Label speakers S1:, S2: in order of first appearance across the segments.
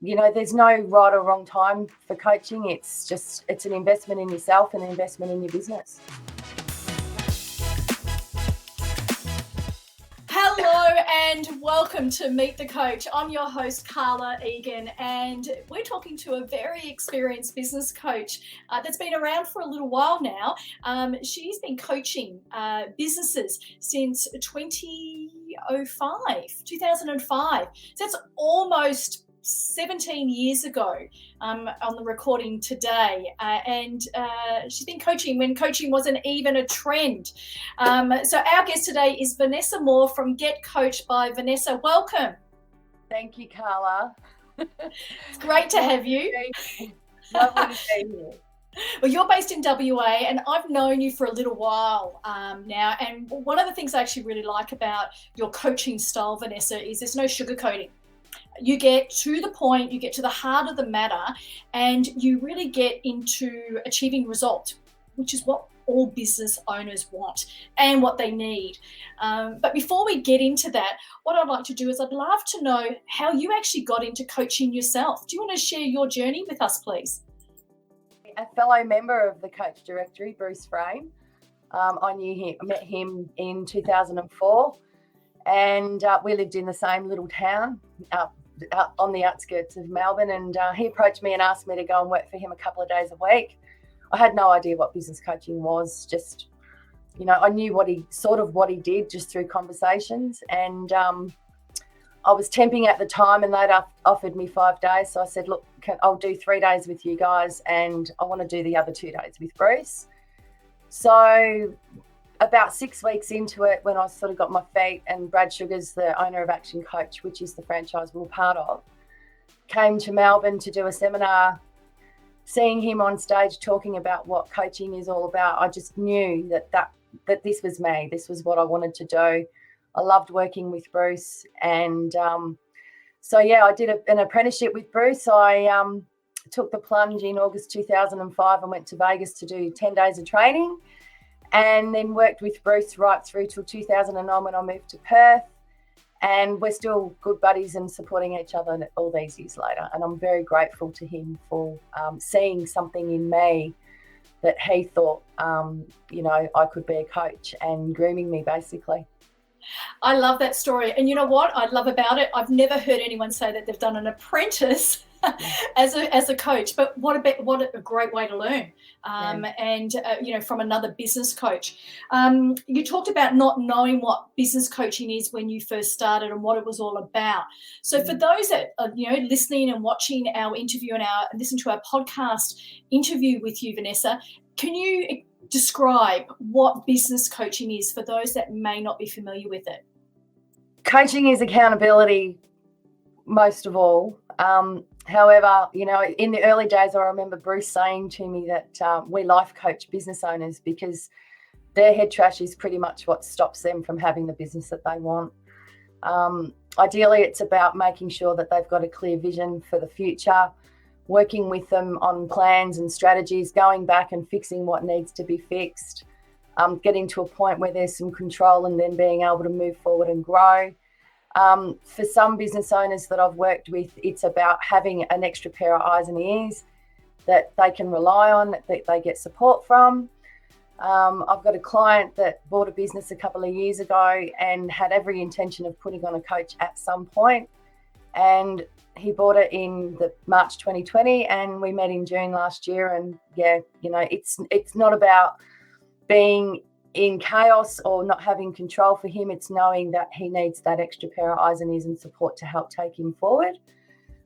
S1: there's no right or wrong time for coaching. It's an investment in yourself and an investment in your business.
S2: Hello and welcome to Meet the Coach. I'm your host, Carla, Egan, and we're talking to a very experienced business coach that's been around for a little while now. She's been coaching businesses since 2005. So that's almost 17 years ago on the recording today, and she's been coaching when coaching wasn't even a trend. So our guest today is Vanessa Moore from Get Coached by Vanessa. Welcome.
S1: Thank you, Carla.
S2: It's great to have you.
S1: Lovely to be here.
S2: Well, you're based in WA, and I've known you for a little while now. And one of the things I actually really like about your coaching style, Vanessa, is there's no sugarcoating. You get to the point, you get to the heart of the matter, and you really get into achieving results, which is what all business owners want and what they need. But before we get into that, what I'd like to do is I'd love to know how you actually got into coaching yourself. Do you want to share your journey with us, please?
S1: A fellow member of the Coach Directory, Bruce Frame, I met him in 2004, and we lived in the same little town on the outskirts of Melbourne, and he approached me and asked me to go and work for him a couple of days a week. I had no idea what business coaching was. Just, I knew what he did just through conversations, and I was temping at the time, and they'd offered me 5 days. So I said, look, I'll do 3 days with you guys, and I want to do the other 2 days with Bruce. So about 6 weeks into it, when I sort of got my feet, and Brad Sugar's the owner of Action Coach, which is the franchise we're part of, came to Melbourne to do a seminar. Seeing him on stage talking about what coaching is all about, I just knew that this was me. This was what I wanted to do. I loved working with Bruce, and I did an apprenticeship with Bruce. I took the plunge in August 2005 and went to Vegas to do 10 days of training, and then worked with Bruce right through till 2009 when I moved to Perth. And we're still good buddies and supporting each other all these years later. And I'm very grateful to him for seeing something in me that he thought, I could be a coach, and grooming me, basically.
S2: I love that story. And you know what I love about it? I've never heard anyone say that they've done an apprentice as a coach, but what a great way to learn. And from another business coach. You talked about not knowing what business coaching is when you first started and what it was all about. So for those that are listening and watching our interview and listen to our podcast interview with you, Vanessa, can you describe what business coaching is for those that may not be familiar with it?
S1: Coaching is accountability, most of all. However, in the early days, I remember Bruce saying to me that we life coach business owners because their head trash is pretty much what stops them from having the business that they want. Ideally, it's about making sure that they've got a clear vision for the future, working with them on plans and strategies, going back and fixing what needs to be fixed, getting to a point where there's some control, and then being able to move forward and grow. For some business owners that I've worked with, it's about having an extra pair of eyes and ears that they can rely on, that they get support from. I've got a client that bought a business a couple of years ago and had every intention of putting on a coach at some point. And he bought it in the March 2020, and we met in June last year. And it's not about being in chaos or not having control. For him, it's knowing that he needs that extra pair of eyes and ears and support to help take him forward.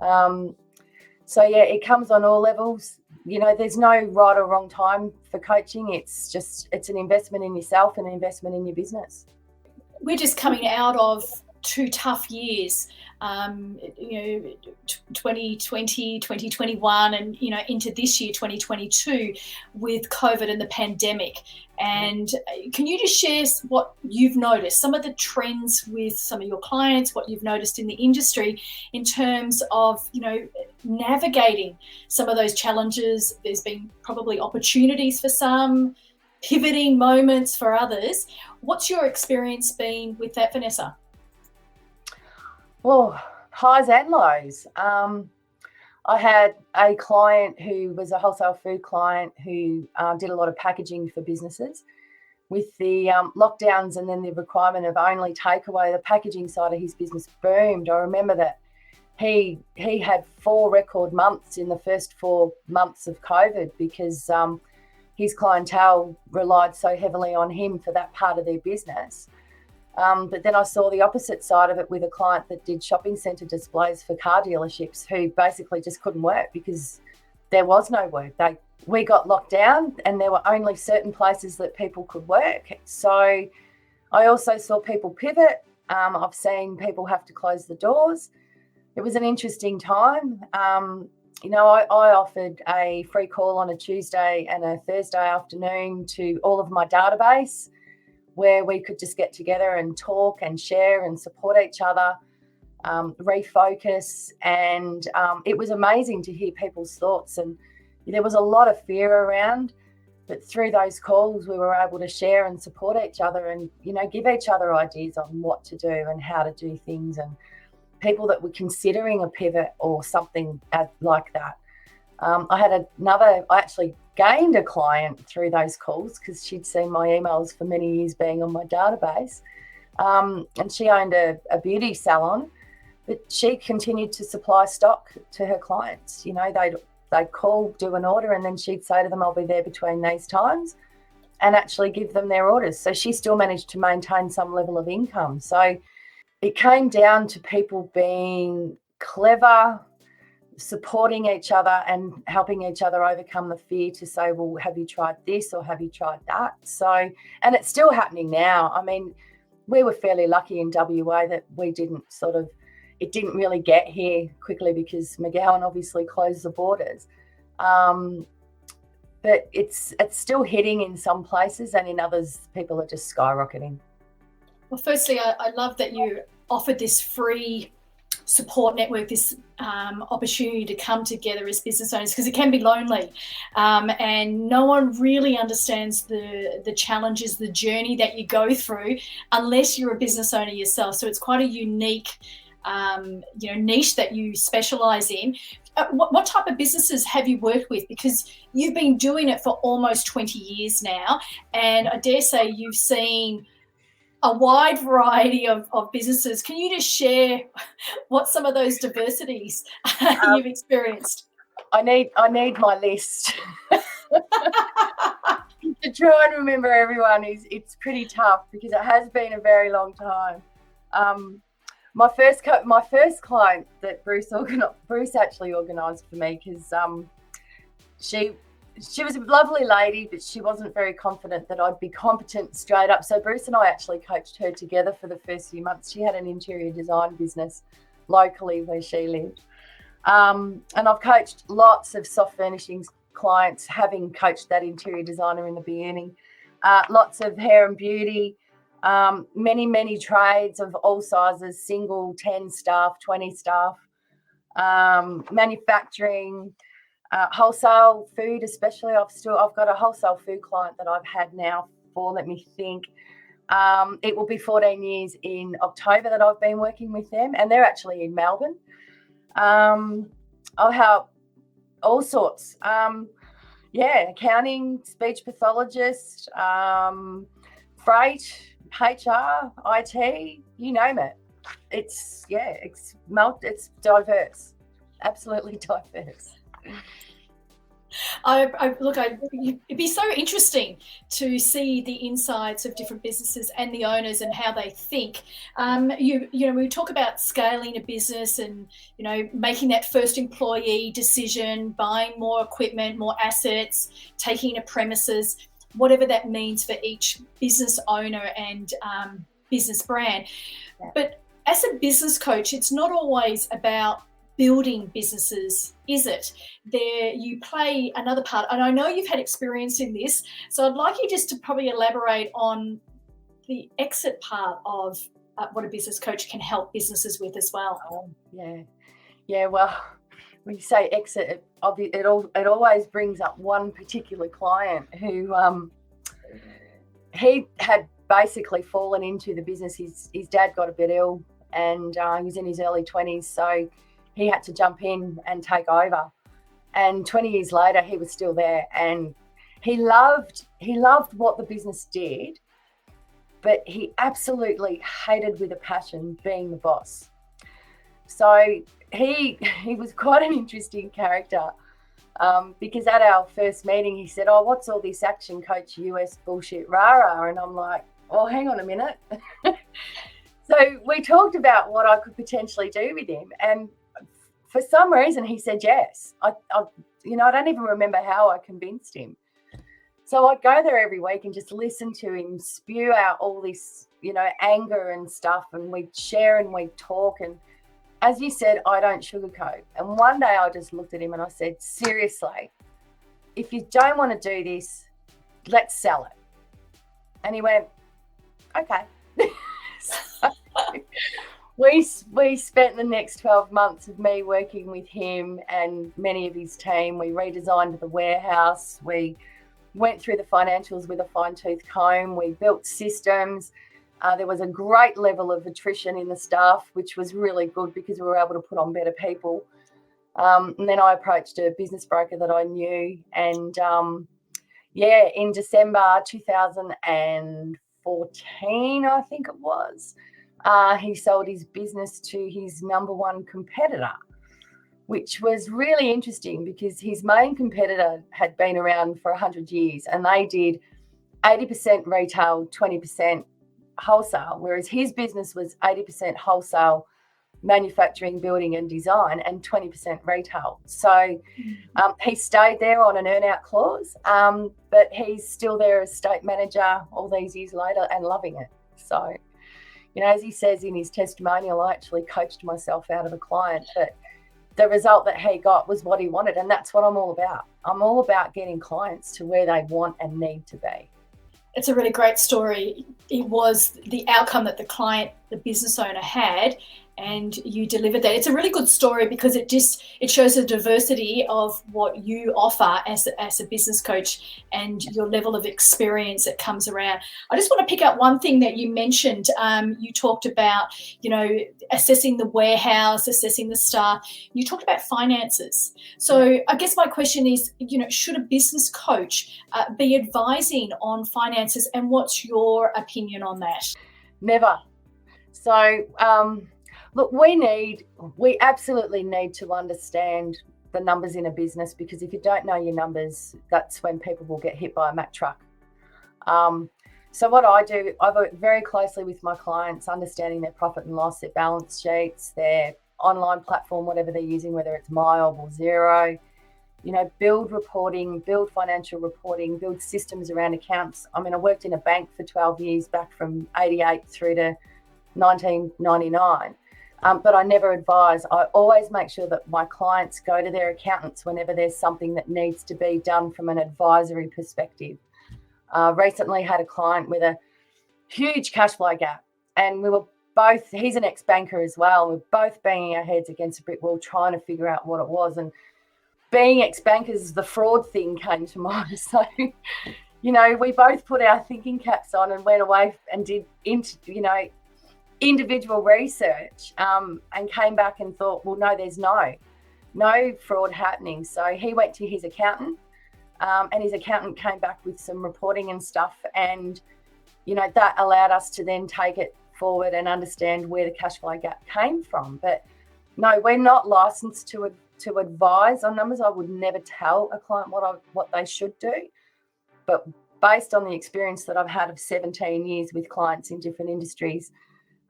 S1: It comes on all levels. There's no right or wrong time for coaching. It's an investment in yourself and an investment in your business.
S2: We're just coming out of 2 tough years, 2020, 2021, and, into this year, 2022, with COVID and the pandemic. And can you just share what you've noticed, some of the trends with some of your clients, what you've noticed in the industry in terms of, navigating some of those challenges? There's been probably opportunities for some, pivoting moments for others. What's your experience been with that, Vanessa?
S1: Well, highs and lows. I had a client who was a wholesale food client who did a lot of packaging for businesses. With the lockdowns and then the requirement of only takeaway, the packaging side of his business boomed. I remember that he had 4 record months in the first 4 months of COVID because his clientele relied so heavily on him for that part of their business. But then I saw the opposite side of it with a client that did shopping centre displays for car dealerships who basically just couldn't work because there was no work. We got locked down and there were only certain places that people could work. So I also saw people pivot. I've seen people have to close the doors. It was an interesting time. I offered a free call on a Tuesday and a Thursday afternoon to all of my database where we could just get together and talk and share and support each other, refocus. And it was amazing to hear people's thoughts. And there was a lot of fear around, but through those calls, we were able to share and support each other and, give each other ideas on what to do and how to do things. And people that were considering a pivot or something like that. I actually gained a client through those calls because she'd seen my emails for many years being on my database. And she owned a beauty salon, but she continued to supply stock to her clients. They'd call, do an order, and then she'd say to them, I'll be there between these times, and actually give them their orders. So she still managed to maintain some level of income. So it came down to people being clever, supporting each other and helping each other overcome the fear to say, well, have you tried this or have you tried that? So, and it's still happening now. I mean, we were fairly lucky in WA that we didn't it didn't really get here quickly because McGowan obviously closed the borders. But it's still hitting in some places, and in others, people are just skyrocketing.
S2: Well, firstly, I love that you offered this free support network, this opportunity to come together as business owners, because it can be lonely, and no one really understands the challenges, the journey that you go through unless you're a business owner yourself. So it's quite a unique niche that you specialize in. What type of businesses have you worked with? Because you've been doing it for almost 20 years now, and I dare say you've seen a wide variety of businesses. Can you just share what some of those diversities you've experienced?
S1: I need my list. To try and remember everyone it's pretty tough because it has been a very long time. My first client that Bruce actually organised for me because she was a lovely lady, but she wasn't very confident that I'd be competent straight up. So Bruce and I actually coached her together for the first few months. She had an interior design business locally where she lived. And I've coached lots of soft furnishings clients, having coached that interior designer in the beginning. Lots of hair and beauty, many trades of all sizes, single, 10 staff, 20 staff, manufacturing, wholesale food, especially. I've got a wholesale food client that I've had now for, let me think, it will be 14 years in October that I've been working with them, and they're actually in Melbourne. I'll help all sorts. Accounting, speech pathologist, freight, HR, IT, you name it. It's diverse, absolutely diverse.
S2: It'd be so interesting to see the insights of different businesses and the owners and how they think. We talk about scaling a business and, making that first employee decision, buying more equipment, more assets, taking a premises, whatever that means for each business owner and business brand. Yeah. But as a business coach, it's not always about building businesses, is it? There you play another part, and I know you've had experience in this, so I'd like you just to probably elaborate on the exit part of what a business coach can help businesses with as well.
S1: Well, when you say exit, it always brings up one particular client who he had basically fallen into the business. His dad got a bit ill, and he was in his early 20s, so he had to jump in and take over. And 20 years later, he was still there, and he loved what the business did, but he absolutely hated with a passion being the boss. So he was quite an interesting character, because at our first meeting, he said, "Oh, what's all this action coach US bullshit, rah-rah?" And I'm like, "Oh, hang on a minute." So we talked about what I could potentially do with him, and for some reason he said yes. I don't even remember how I convinced him. So I'd go there every week and just listen to him spew out all this, anger and stuff, and we'd share and we'd talk. And as you said, I don't sugarcoat. And one day I just looked at him and I said, "Seriously, if you don't want to do this, let's sell it." And he went, "Okay." So we spent the next 12 months of me working with him and many of his team. We redesigned the warehouse. We went through the financials with a fine-tooth comb. We built systems. There was a great level of attrition in the staff, which was really good because we were able to put on better people. And then I approached a business broker that I knew. And, in December 2014, I think it was, he sold his business to his number one competitor, which was really interesting because his main competitor had been around for 100 years, and they did 80% retail, 20% wholesale, whereas his business was 80% wholesale, manufacturing, building and design, and 20% retail. So he stayed there on an earn-out clause, but he's still there as state manager all these years later and loving it. So, as he says in his testimonial, I actually coached myself out of a client, but the result that he got was what he wanted, and that's what I'm all about. I'm all about getting clients to where they want and need to be.
S2: It's a really great story. It was the outcome that the client, the business owner had, and you delivered that. It's a really good story because it shows the diversity of what you offer as a business coach and your level of experience that comes around. I just want to pick up one thing that you mentioned. You talked about, assessing the warehouse, assessing the staff. You talked about finances. So I guess my question is, should a business coach be advising on finances, and what's your opinion on that?
S1: Never. So, look, we absolutely need to understand the numbers in a business, because if you don't know your numbers, that's when people will get hit by a Mack truck. So what I do, I work very closely with my clients, understanding their profit and loss, their balance sheets, their online platform, whatever they're using, whether it's Myob or Xero, build reporting, build financial reporting, build systems around accounts. I mean, I worked in a bank for 12 years, back from 88 through to 1999. But I never advise. I always make sure that my clients go to their accountants whenever there's something that needs to be done from an advisory perspective. Recently had a client with a huge cash flow gap, and we were both, he's an ex-banker as well, and we're both banging our heads against a brick wall trying to figure out what it was. And being ex-bankers, the fraud thing came to mind. So, we both put our thinking caps on and went away and did, individual research, and came back and thought, well, no, there's no fraud happening. So he went to his accountant, and his accountant came back with some reporting and stuff, and that allowed us to then take it forward and understand where the cash flow gap came from. But no, we're not licensed to advise on numbers. I would never tell a client what they should do, but based on the experience that I've had of 17 years with clients in different industries,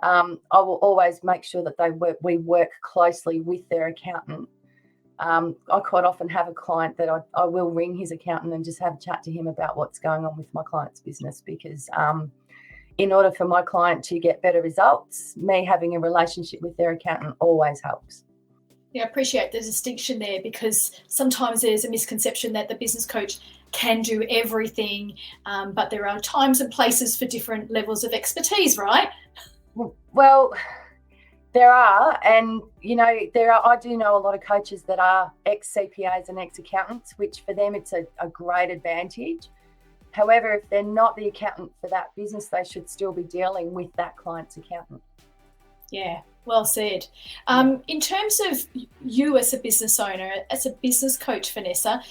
S1: I will always make sure that we work closely with their accountant. I quite often have a client that I will ring his accountant and just have a chat to him about what's going on with my client's business, because in order for my client to get better results, me having a relationship with their accountant always helps.
S2: Yeah, I appreciate the distinction there, because sometimes there's a misconception that the business coach can do everything, but there are times and places for different levels of expertise, right?
S1: Well, there are, and I do know a lot of coaches that are ex-CPAs and ex-accountants, which for them it's a great advantage. However, if they're not the accountant for that business, they should still be dealing with that client's accountant.
S2: Yeah, well said. In terms of you as a business owner, as a business coach, Vanessa,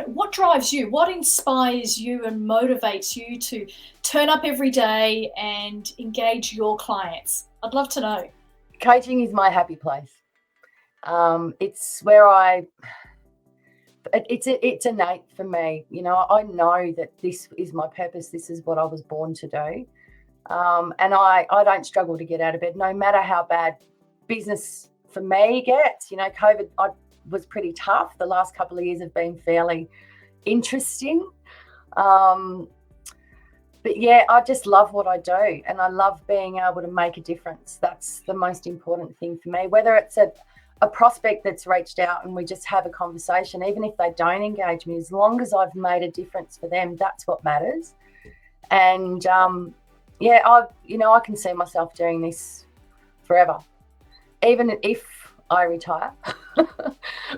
S2: what drives you? What inspires you and motivates you to turn up every day and engage your clients? I'd love to know.
S1: Coaching is my happy place. It's where it's innate for me. I know that this is my purpose. This is what I was born to do. And I don't struggle to get out of bed, no matter how bad business for me gets. COVID was pretty tough. The last couple of years have been fairly interesting. But yeah, I just love what I do, and I love being able to make a difference. That's the most important thing for me, whether it's a prospect that's reached out and we just have a conversation, even if they don't engage me, as long as I've made a difference for them, that's what matters. And yeah, I can see myself doing this forever, even if I retire,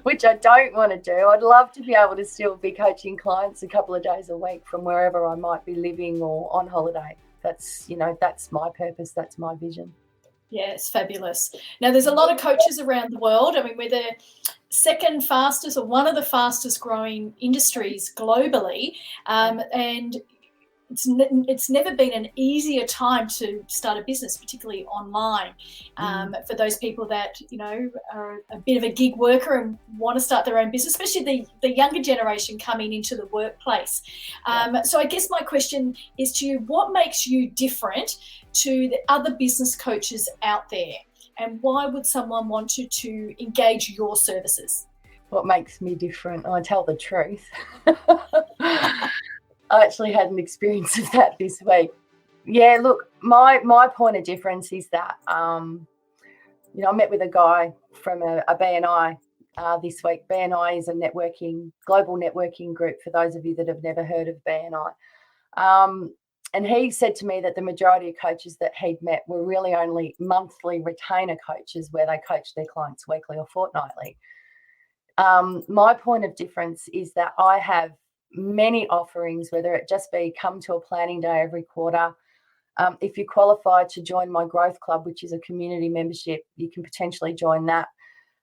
S1: which I don't want to do. I'd love to be able to still be coaching clients a couple of days a week from wherever I might be living or on holiday. That's my purpose. That's my vision.
S2: Yeah, it's fabulous. Now, there's a lot of coaches around the world. I mean, we're the second fastest or one of the fastest growing industries globally. And it's never been an easier time to start a business, particularly online. For those people that are a bit of a gig worker and want to start their own business, especially the younger generation coming into the workplace. So I guess my question is to you: what makes you different to the other business coaches out there, and why would someone want to engage your services?
S1: What makes me different? I tell the truth. I actually had an experience of that this week. Yeah, look, my point of difference is that, I met with a guy from a BNI this week. BNI is a global networking group, for those of you that have never heard of BNI. And he said to me that the majority of coaches that he'd met were really only monthly retainer coaches, where they coach their clients weekly or fortnightly. My point of difference is that I have many offerings, whether it just be come to a planning day every quarter. If you qualify to join my Growth Club, which is a community membership, you can potentially join that.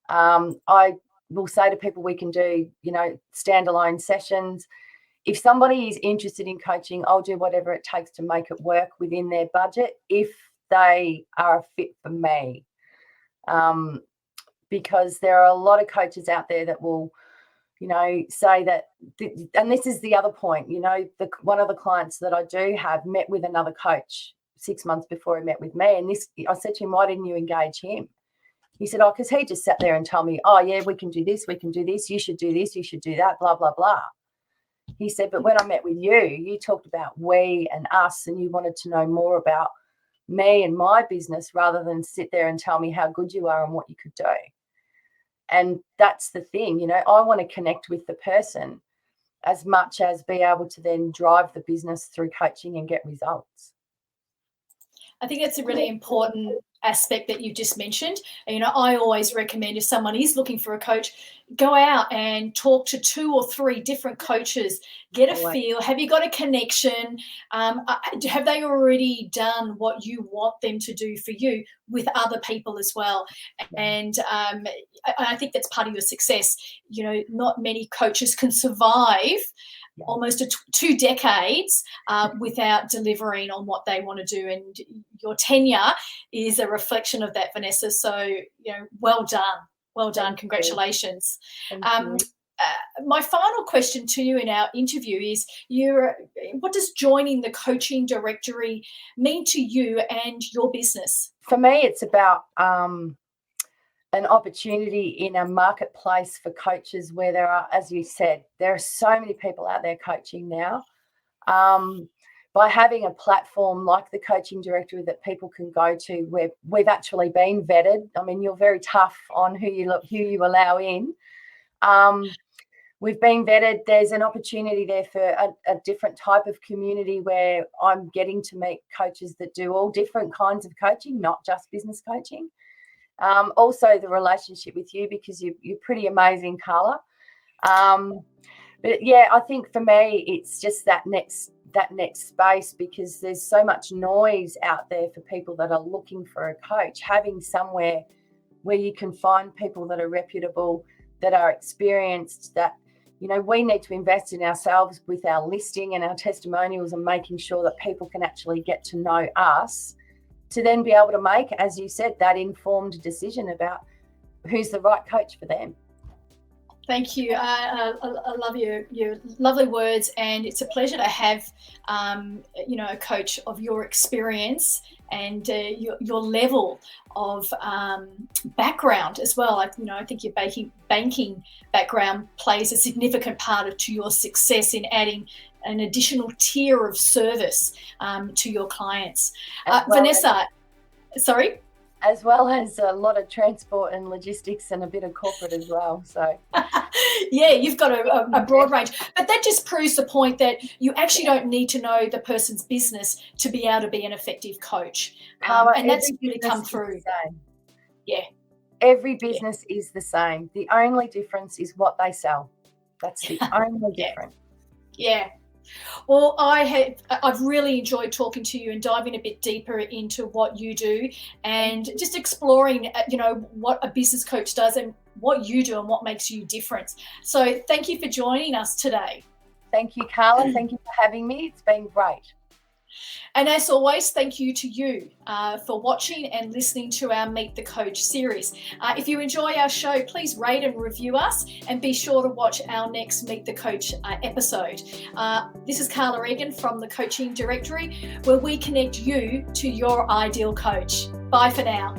S1: I will say to people, we can do, standalone sessions. If somebody is interested in coaching, I'll do whatever it takes to make it work within their budget if they are a fit for me. Because there are a lot of coaches out there that will, say that, and this is the other point, one of the clients that I do have met with another coach 6 months before he met with me. And I said to him, why didn't you engage him? He said, because he just sat there and told me, oh yeah, we can do this, you should do this, you should do that, blah, blah, blah. He said, but when I met with you, you talked about we and us, and you wanted to know more about me and my business rather than sit there and tell me how good you are and what you could do. And that's the thing, I want to connect with the person as much as be able to then drive the business through coaching and get results.
S2: I think that's a really important aspect that you just mentioned. I always recommend, if someone is looking for a coach, go out and talk to 2 or 3 different coaches, get a feel. Have you got a connection? Have they already done what you want them to do for you with other people as well? And I think that's part of your success. Not many coaches can survive almost 2 decades without delivering on what they want to do, and your tenure is a reflection of that, Vanessa. So well done, congratulations. My final question to you in our interview is, what does joining the coaching directory mean to you and your business?
S1: For me, it's about an opportunity in a marketplace for coaches where there are, as you said, there are so many people out there coaching now. By having a platform like the coaching directory that people can go to, where we've actually been vetted. I mean, you're very tough on who you allow in. We've been vetted. There's an opportunity there for a different type of community where I'm getting to meet coaches that do all different kinds of coaching, not just business coaching. Also the relationship with you, because you're pretty amazing, Carla. But yeah, I think for me, it's just that next that next space, because there's so much noise out there for people that are looking for a coach. Having somewhere where you can find people that are reputable, that are experienced, that, you know, we need to invest in ourselves with our listing and our testimonials and making sure that people can actually get to know us to then be able to make, as you said, that informed decision about who's the right coach for them.
S2: Thank you. I love your lovely words, and it's a pleasure to have, you know, a coach of your experience and your level of background as well. I think your banking background plays a significant part to your success in adding an additional tier of service to your clients. Vanessa, sorry?
S1: As well as a lot of transport and logistics and a bit of corporate as well. So,
S2: yeah, you've got a broad range. But that just proves the point that you actually don't need to know the person's business to be able to be an effective coach.
S1: Carla,
S2: and that's really come through. Yeah. Every
S1: business is the same. The only difference is what they sell. That's the only difference.
S2: Yeah. Well, I've really enjoyed talking to you and diving a bit deeper into what you do and just exploring, you know, what a business coach does and what you do and what makes you different. So thank you for joining us today.
S1: Thank you, Carla. Thank you for having me. It's been great.
S2: And as always, thank you to you for watching and listening to our Meet the Coach series. If you enjoy our show, please rate and review us, and be sure to watch our next Meet the Coach episode. This is Carla Egan from the Coaching Directory, where we connect you to your ideal coach. Bye for now.